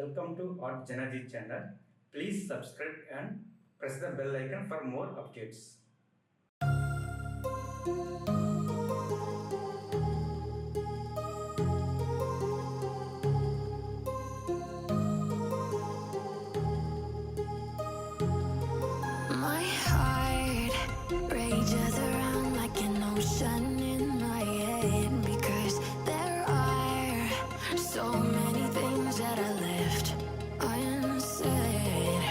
Welcome to JanaG channel. Please subscribe and press the bell icon for more updates. My heart rages around like an ocean in my head, because there are so many things that I left unsaid.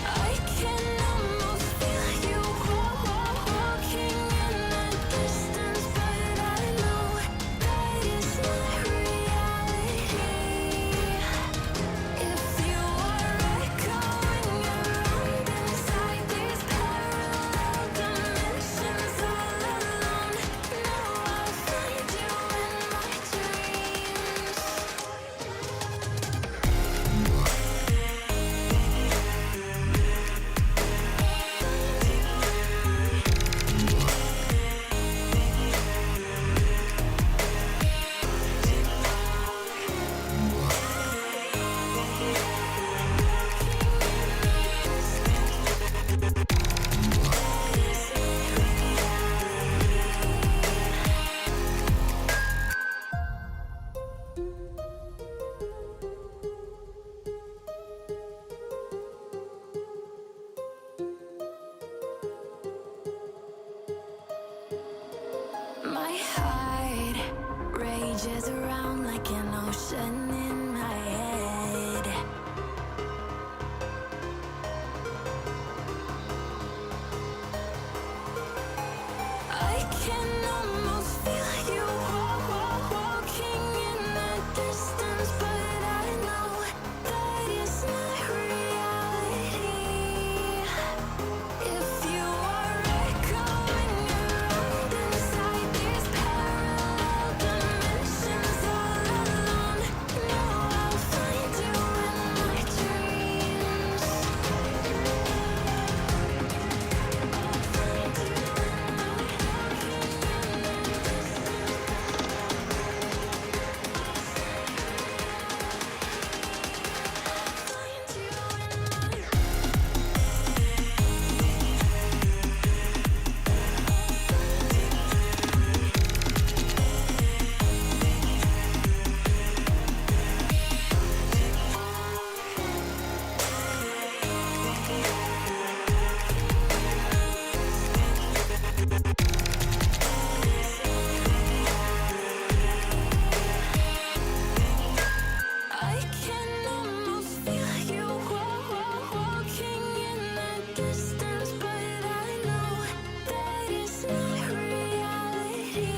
I can almost feel you walking in the distance, but I know that it's not reality. If you are echoing around inside these parallel dimensions all alone, know I'll find you in my dreams. My heart rages around like an ocean in my head. I can almost feel you walking in the distance, but I know that it's not reality. If you are echoing around inside these parallel dimensions all alone, know I'll find you in my dreams. I can almost feel you walking in the distance, but I know that it's not reality.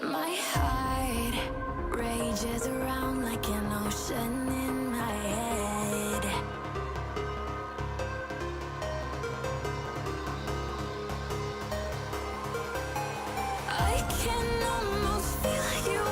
My heart rages around like an ocean in my head. I can almost feel you